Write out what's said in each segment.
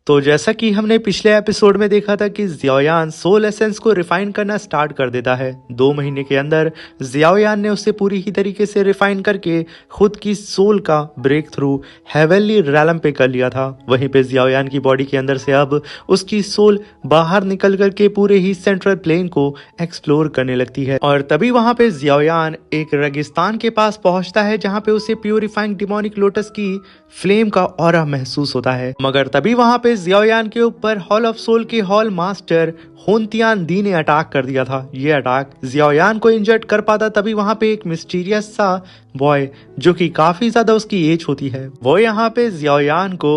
तो जैसा कि हमने पिछले एपिसोड में देखा था कि जियाओयान सोल एसेंस को रिफाइन करना स्टार्ट कर देता है। 2 महीने के अंदर जियाओयान ने उसे पूरी ही तरीके से रिफाइन करके खुद की सोल का ब्रेक थ्रू हेवनली रैलम पे कर लिया था। वहीं पे जियाओयान की बॉडी के अंदर से अब उसकी सोल बाहर निकल करके पूरे ही सेंट्रल प्लेन को एक्सप्लोर करने लगती है। और तभी वहां पे जियाओयान एक रेगिस्तान के पास पहुंचता है जहां पे उसे प्यूरिफाइंग डिमोनिक लोटस की फ्लेम का ऑरा महसूस होता है। मगर तभी वहां पे जियाओयान के ऊपर हॉल ऑफ सोल के हॉल मास्टर होनतियान दी ने अटैक कर दिया था। ये अटैक जियाओयान को इंजर्ड कर पाता तभी वहां पे एक मिस्टीरियस सा बॉय जो कि काफी ज्यादा उसकी एज होती है वो यहाँ पे जियाओयान को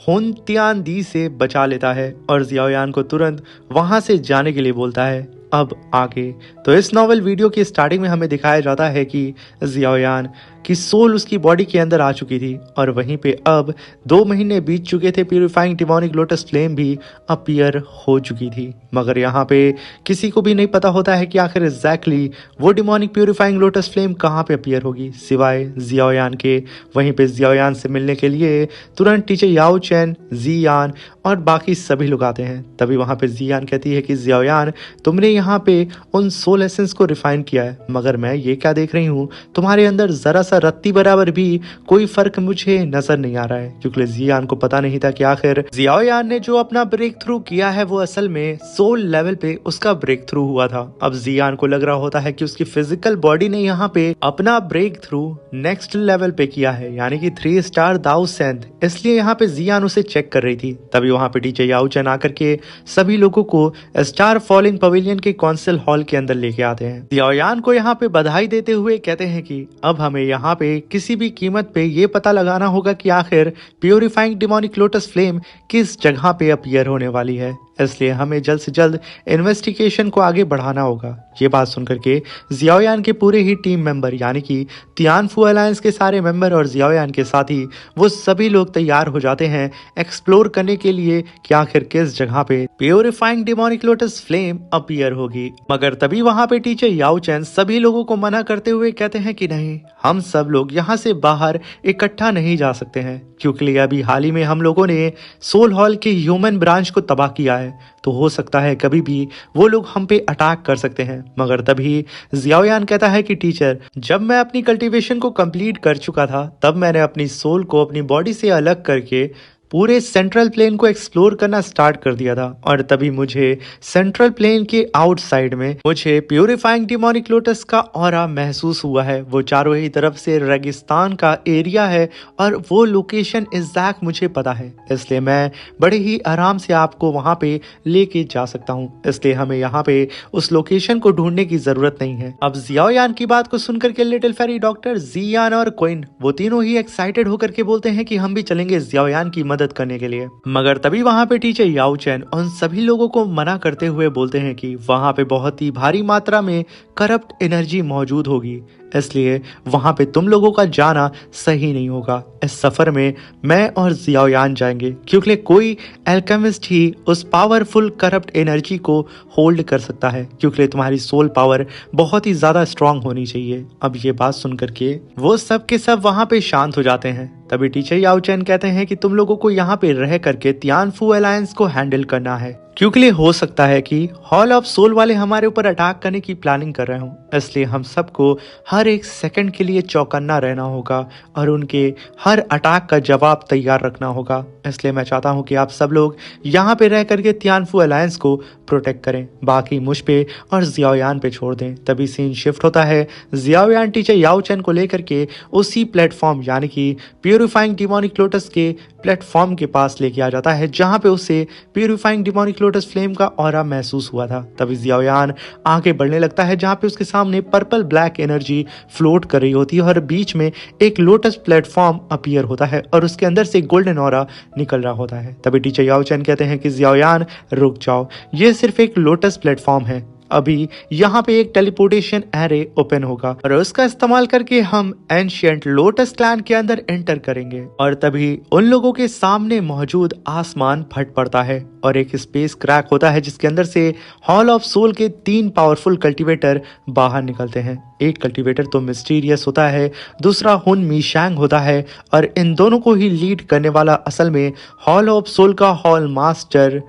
होनतियान दी से बचा लेता है और जियाओयान को तुरंत वहां से जाने के लिए बोलता है। अब आगे तो इस नॉवल वीडियो की स्टार्टिंग में हमें दिखाया जाता है कि जियाओयान की सोल उसकी बॉडी के अंदर आ चुकी थी और वहीं पे अब 2 महीने बीत चुके थे। प्यूरिफाइंग डिमोनिक लोटस फ्लेम भी अपीयर हो चुकी थी मगर यहाँ पे किसी को भी नहीं पता होता है कि आखिर एग्जैक्टली वो डिमोनिक प्यूरिफाइंग लोटस फ्लेम कहाँ पे अपीयर होगी सिवाय जियाओयान के। वहीं पे जियाओयान से मिलने के लिए तुरंत टीचर याओ चैन, जियान और बाकी सभी लोग आते हैं। तभी वहाँ पे जियान कहती है कि जियाओयान तुमने यहाँ पे उन सोल एसेंस को रिफाइन किया है मगर मैं ये क्या देख रही हूँ तुम्हारे अंदर जरा सा रत्ती बराबर भी कोई फर्क मुझे नजर नहीं आ रहा है। क्योंकि जियान को पता नहीं था कि आखिर जियाओयान ने जो अपना ब्रेक थ्रू किया है वो असल में सोल लेवल पे उसका ब्रेक थ्रू हुआ था। अब जियान को लग रहा होता है कि उसकी फिजिकल बॉडी ने यहाँ पे अपना ब्रेक थ्रू नेक्स्ट लेवल पे किया है यानी कि 3 स्टार दाऊ सेंथ, इसलिए यहाँ पे जियान उसे चेक कर रही थी। तभी वहाँ पे टीचर याओ चैन आकर के सभी लोगों को स्टार फॉलिंग पवेलियन के कौंसिल हॉल के अंदर लेके आते हैं। जियाओयान को यहाँ पे बधाई देते हुए कहते हैं कि अब हमें यहाँ पे किसी भी कीमत पे ये पता लगाना होगा कि आखिर प्यूरिफाइंग डिमोनिक लोटस फ्लेम किस जगह पे अपीयर होने वाली है, इसलिए हमें जल्द से जल्द इन्वेस्टिगेशन को आगे बढ़ाना होगा। ये बात सुनकर के जियाओयान के पूरे ही टीम मेंबर यानी कि तियानफू अलायंस के सारे मेंबर और जियाओयान के साथ ही वो सभी लोग तैयार हो जाते हैं एक्सप्लोर करने के लिए कि आखिर किस जगह पे purifying demonic lotus flame appear होगी। मगर तभी वहां पे टीचर याओ चैन सभी लोगों को मना करते हुए कहते हैं कि नहीं, हम सब लोग यहाँ से बाहर इकट्ठा नहीं जा सकते हैं क्योंकि अभी हाल ही में हम लोगों ने सोल हॉल के ह्यूमन ब्रांच को तबाह किया है तो हो सकता है कभी भी वो लोग हम पे अटैक कर सकते हैं। मगर तभी जियाओयान कहता है कि टीचर, जब मैं अपनी कल्टीवेशन को कंप्लीट कर चुका था तब मैंने अपनी सोल को अपनी बॉडी से अलग करके पूरे सेंट्रल प्लेन को एक्सप्लोर करना स्टार्ट कर दिया था और तभी मुझे सेंट्रल प्लेन के आउटसाइड में मुझे प्यूरिफाइंग डिमोनिक लोटस का ऑरा महसूस हुआ है। वो चारों ही तरफ से रेगिस्तान का एरिया है और वो लोकेशन एग्जैक्ट मुझे पता है, इसलिए मैं बड़े ही आराम से आपको वहां पे लेके जा सकता हूँ। इसलिए हमें यहाँ पे उस लोकेशन को ढूंढने की जरूरत नहीं है। अब जियाओयान की बात को सुनकर के लिटिल फेरी डॉक्टर, जियान और क्वीन वो तीनों ही एक्साइटेड होकर के बोलते हैं कि हम भी चलेंगे जियाओयान की मदद करने के लिए। मगर तभी वहां पे टीचर याओ चैन उन सभी लोगों को मना करते हुए बोलते हैं कि वहां पे बहुत ही भारी मात्रा में करप्ट एनर्जी मौजूद होगी, इसलिए वहां पे तुम लोगों का जाना सही नहीं होगा। इस सफर में मैं और जियाओयान जाएंगे क्योंकि कोई एल्केमिस्ट ही उस पावरफुल करप्ट एनर्जी को होल्ड कर सकता है क्योंकि तुम्हारी सोल पावर बहुत ही ज्यादा स्ट्रांग होनी चाहिए। अब ये बात सुनकर के वो सब के सब वहां पे शांत हो जाते हैं। तभी टीचर याओ चैन कहते हैं कि तुम लोगों को यहाँ पे रह करके तियानफू अलायंस को हैंडल करना है क्योंकि हो सकता है कि हॉल ऑफ सोल वाले हमारे ऊपर अटैक करने की प्लानिंग कर रहे हो, इसलिए हम सबको हर एक सेकंड के लिए चौकन्ना रहना होगा और उनके हर अटैक का जवाब तैयार रखना होगा। इसलिए मैं चाहता हूं कि आप सब लोग यहाँ पे रह करके तियानफू अलायंस को प्रोटेक्ट करें, बाकी मुझ पे और जियाओयान पे छोड़ दें। तभी सीन शिफ्ट होता है। जियाओयान टीचर याओ चैन को लेकर के उसी प्लेटफॉर्म यानी कि प्यूरिफाइंग डिमोनिक लोटस के प्लेटफॉर्म के पास लेके आ जाता है जहां पे उसे प्यूरिफाइंग डिमोनिक लोटस फ्लेम का ऑरा महसूस हुआ था। तभी जियाओयान आगे बढ़ने लगता है जहां पे उसके सामने पर्पल ब्लैक एनर्जी फ्लोट कर रही होती है और बीच में एक लोटस प्लेटफॉर्म अपीयर होता है और उसके अंदर से गोल्डन ऑरा निकल रहा होता है। तभी टीचर याओ चैन कहते हैं कि जियाओयान रुक जाओ, ये सिर्फ एक लोटस प्लेटफॉर्म है, अभी यहाँ पे एक टेलीपोर्टेशन एरे ओपन होगा और उसका इस्तेमाल करके हम एंशिएंट लोटस क्लैन के अंदर एंटर करेंगे और तभी उन लोगों के सामने मौजूद आसमान फट पड़ता है और एक स्पेस क्रैक होता है जिसके अंदर से हॉल ऑफ सोल के 3 पावरफुल कल्टीवेटर बाहर निकलते हैं। एक कल्टीवेटर तो मिस्टीरियस होता है, दूसरा हुन मीशैंग होता है और इन दोनों को ही लीड करने वाला असल में हॉल ऑफ सोल का हॉल मास्टर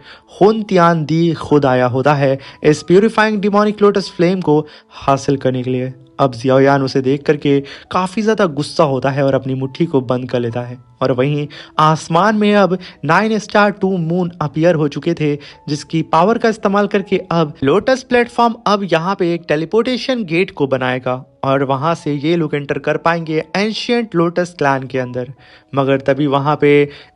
हुन तियान दी खुद आया होता है इस प्यूरिफाइंग डिमोनिक लोटस फ्लेम को हासिल करने के लिए। अब जियाओयान उसे देख करके काफी ज्यादा गुस्सा होता है और अपनी मुट्ठी को बंद कर लेता है और वहीं आसमान में अब 9 स्टार 2 मून अपीयर हो चुके थे जिसकी पावर का इस्तेमाल करके अब लोटस प्लेटफॉर्म अब यहाँ पे एक टेलीपोर्टेशन गेट को बनाएगा और वहां से ये लोग एंटर कर पाएंगे एंशिएंट लोटस क्लैन के अंदर। मगर तभी वहां पे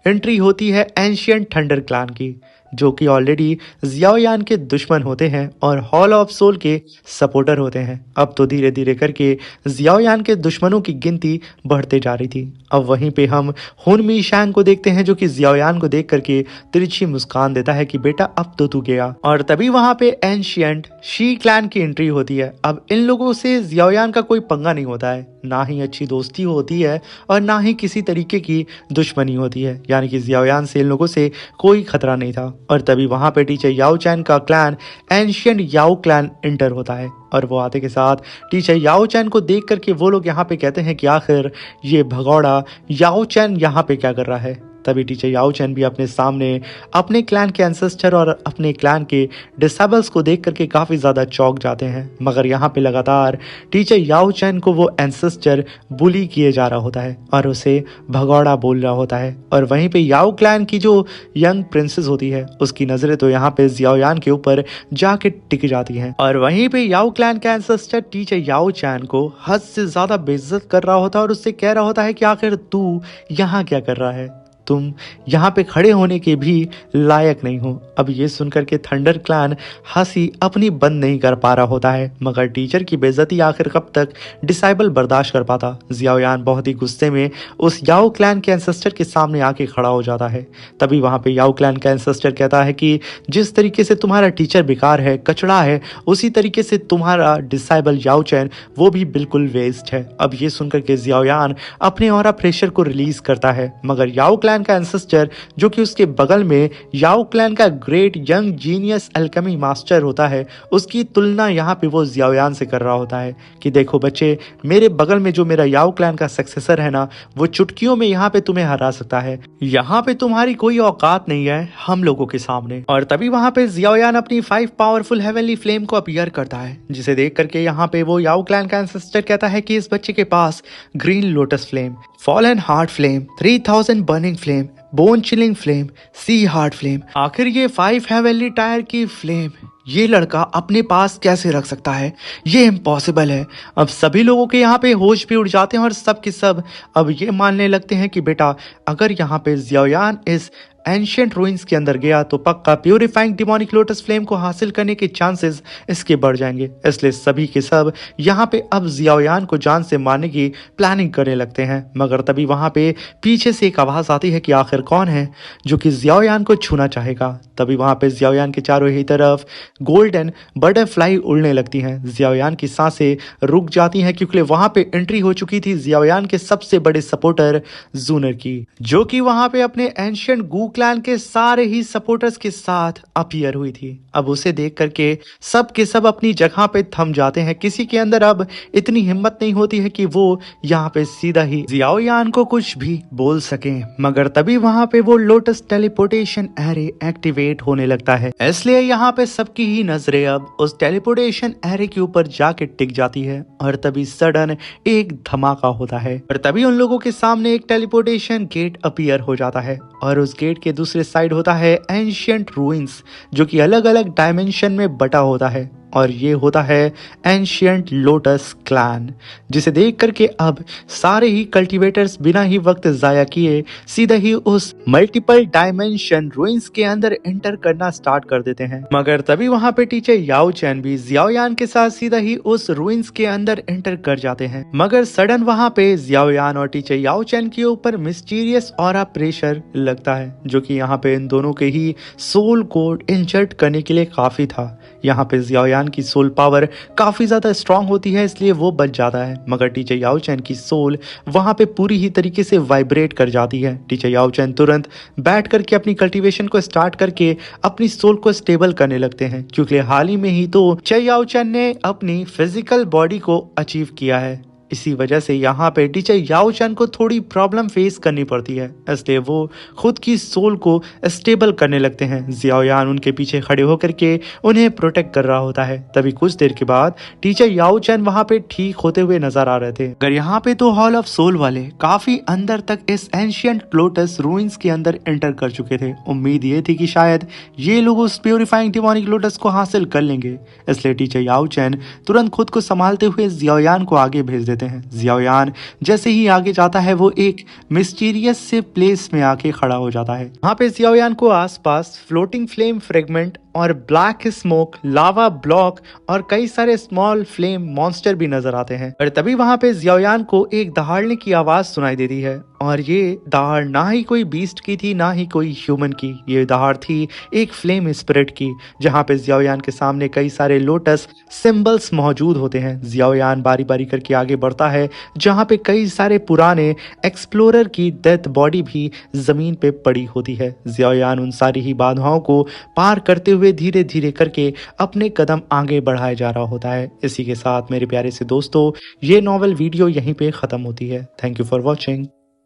एंट्री होती है एंशिएंट थंडर क्लैन की, जो कि ऑलरेडी जियाओयान के दुश्मन होते हैं और हॉल ऑफ सोल के सपोर्टर होते हैं। अब तो धीरे धीरे करके जियाओयान के दुश्मनों की गिनती बढ़ते जा रही थी। अब वहीं पे हम हुन मीशैंग को देखते हैं जो कि जियाओयान को देख करके तिरछी मुस्कान देता है कि बेटा अब तो तू गया। और तभी वहां पे एंशिएंट शी क्लैन की एंट्री होती है। अब इन लोगों से जियाओयान का कोई पंगा नहीं होता है, ना ही अच्छी दोस्ती होती है और ना ही किसी तरीके की दुश्मनी होती है, यानी कि जियाओयान से इन लोगों से कोई खतरा नहीं था। और तभी वहां पे टीचर याओ चैन का क्लैन एंशिएंट याओ क्लैन एंटर होता है और वो आते के साथ टीचर याओ चैन को देख करके वो लोग यहाँ पे कहते हैं कि आखिर ये भगौड़ा याओ चैन यहाँ पे क्या कर रहा है। तभी टीचर याओ चैन भी अपने सामने अपने क्लैन के एंसेस्टर और अपने क्लैन के डिसेबल्स को देख करके काफ़ी ज़्यादा चौंक जाते हैं। मगर यहाँ पे लगातार टीचर याओ चैन को वो एंसेस्टर बुली किए जा रहा होता है और उसे भगौड़ा बोल रहा होता है। और वहीं पे याओ क्लैन की जो यंग प्रिंसेस होती है उसकी नज़रें तो यहाँ पे जियाओयान के ऊपर जाके टिक जाती हैं। और वहीं पे याओ क्लैन का एंसेस्टर टीचर याओ चैन को हद से ज़्यादा बेइज्जत कर रहा होता है और उससे कह रहा होता है कि आखिर तू यहाँ क्या कर रहा है, तुम यहाँ पे खड़े होने के भी लायक नहीं हो। अब ये सुनकर के थंडर क्लैन हंसी अपनी बंद नहीं कर पा रहा होता है, मगर टीचर की बेइज्जती आखिर कब तक डिसाइबल बर्दाश्त कर पाता। जियाओयान बहुत ही गुस्से में उस याओ क्लैन के एंसेस्टर के सामने आके खड़ा हो जाता है। तभी वहाँ पे याओ क्लैन का एंसेस्टर कहता है कि जिस तरीके से तुम्हारा टीचर बेकार है, कचड़ा है, उसी तरीके से तुम्हारा डिसाइबल याओ चैन वो भी बिल्कुल वेस्ट है। अब ये सुनकर के जियाओयान अपने ऑरा प्रेशर को रिलीज करता है, मगर याओ क्लैन का एंसेस्टर जो कि उसके बगल में याओ क्लैन का great young genius Alchemy master होता है, उसकी तुलना यहाँ पे वो जियाओयान से कर रहा होता है कि देखो बच्चे, मेरे बगल में जो मेरा याओ क्लैन का सक्सेसर है ना, वो चुटकियों में यहाँ पे तुम्हें हरा सकता है, यहाँ पे तुम्हारी कोई औकात नहीं है हम लोगों के सामने। और तभी वहां पे जियाओयान अपनी 5 पावरफुल हेवनली फ्लेम को अपीयर करता है, जिसे देख करके यहाँ पे वो याओ क्लैन का एंसेस्टर कहता है कि इस बच्चे के पास green lotus flame, fallen heart flame, 3000 burning flame, bone chilling flame, sea heart flame, आखिर ये 5 हेवनली टायर की फ्लेम ये लड़का अपने पास कैसे रख सकता है, ये इम्पॉसिबल है। अब सभी लोगों के यहाँ पे होश भी उड़ जाते हैं और सब के सब अब ये मानने लगते हैं कि बेटा अगर यहाँ पे जियाओयान इस एंशिएंट रूइंस के अंदर गया तो पक्का प्यूरिफाइंग डिमोनिक लोटस फ्लेम को हासिल करने के चांसेस इसके बढ़ जाएंगे। इसलिए सभी के सब यहाँ पे अब जियाओयान को जान से मारने की प्लानिंग करने लगते हैं। मगर तभी वहाँ पे पीछे से एक आवाज़ आती है कि आखिर कौन है जो कि जियाओयान को छूना चाहेगा। तभी वहाँ पे जियाओयान के चारों ही तरफ गोल्डन बटरफ्लाई उड़ने लगती हैं। जियाओयान की सांसें रुक जाती हैं क्योंकि वहाँ पे एंट्री हो चुकी थी जियाओयान के सबसे बड़े सपोर्टर जूनर की, जो कि वहाँ पे अपने एंशिएंट गू क्लैन के सारे ही सपोर्टर्स के साथ अपीयर हुई थी। अब उसे देख करके सब के सब अपनी जगह पे थम जाते हैं। किसी के अंदर अब इतनी हिम्मत नहीं होती है कि वो यहाँ पे सीधा ही जियाओयान को कुछ भी बोल सके। मगर तभी वहाँ पे वो लोटस टेलीपोर्टेशन एरे एक्टिवेट होने लगता है, इसलिए यहाँ पे सबकी ही नजरें अब उस टेलीपोर्टेशन एरे के ऊपर जाके टिक जाती है। और तभी सडन एक धमाका होता है और तभी उन लोगों के सामने एक टेलीपोर्टेशन गेट अपीयर हो जाता है और उस गेट के दूसरे साइड होता है एंशिएंट रूइंस, जो कि अलग अलग डायमेंशन में बटा होता है। और ये होता है एंशिएंट लोटस क्लैन, जिसे देख करके अब सारे ही कल्टीवेटर्स बिना ही वक्त जाया किए सीधा ही उस मल्टीपल डायमेंशन रूइंस के अंदर एंटर करना स्टार्ट कर देते हैं। मगर तभी वहां पे टीचर याओ चैन भी जियाओयान के साथ सीधा ही उस रूइंस के अंदर एंटर कर जाते हैं। मगर सडन वहां पे जियाओयान और टीचर याओ चैन के ऊपर मिस्टीरियस ऑरा प्रेशर लगता है, जो कि यहाँ पे इन दोनों के ही सोल को इंजर्ट करने के लिए काफी था। यहाँ पे जियाओयान की सोल पावर काफी ज्यादा स्ट्रांग होती है, इसलिए वो बच जाता है। मगर टीचर याओ चैन की सोल वहां पे पूरी ही तरीके से वाइब्रेट कर जाती है। टीचर याओ चैन तुरंत बैठ करके अपनी कल्टीवेशन को स्टार्ट करके अपनी सोल को स्टेबल करने लगते हैं, क्योंकि हाल ही में ही तो चे याओ चैन ने अपनी फिजिकल बॉडी को अचीव किया है। इसी वजह से यहाँ पे टीचर याओ चैन को थोड़ी प्रॉब्लम फेस करनी पड़ती है, इसलिए वो खुद की सोल को स्टेबल करने लगते हैं। जियाओयान उनके पीछे खड़े होकर के उन्हें प्रोटेक्ट कर रहा होता है। तभी कुछ देर के बाद टीचर याओ चैन वहां पे ठीक होते हुए नजर आ रहे थे। अगर यहाँ पे तो हॉल ऑफ सोल वाले काफी अंदर तक इस एंशियंट लोटस रूइंस के अंदर एंटर कर चुके थे। उम्मीद ये थी कि शायद ये लोग उस प्यूरिफाइंग डिमोनिक लोटस को हासिल कर लेंगे, इसलिए टीचर याओ चैन तुरंत खुद को संभालते हुए जियाओयान को आगे भेज देते हैं। जियाओयान जैसे ही आगे जाता है वो एक मिस्टीरियस से प्लेस में आके खड़ा हो जाता है। वहां पे जियाओयान को आसपास फ्लोटिंग फ्लेम फ्रेगमेंट और ब्लैक स्मोक, लावा ब्लॉक और कई सारे स्मॉल फ्लेम मॉन्स्टर भी नजर आते हैं। और तभी वहां पे जियाओयान को एक दहाड़ने की आवाज सुनाई देती है, और ये दहाड़ ना ही कोई बीस्ट की थी ना ही कोई ह्यूमन की, ये दहाड़ थी एक फ्लेम स्पिरिट की। जहां पे जियाओयान के सामने कई सारे लोटस सिंबल्स मौजूद होते हैं। जियाओयान बारी बारी करके आगे बढ़ता है, जहां पे कई सारे पुराने एक्सप्लोरर की डेथ बॉडी भी जमीन पे पड़ी होती है। जियाओयान उन सारी ही बाधाओं को पार करते हुए धीरे धीरे करके अपने कदम आगे बढ़ाए जा रहा होता है। इसी के साथ मेरे प्यारे से दोस्तों, ये नॉवल वीडियो यहीं पे खत्म होती है। Thank you for watching.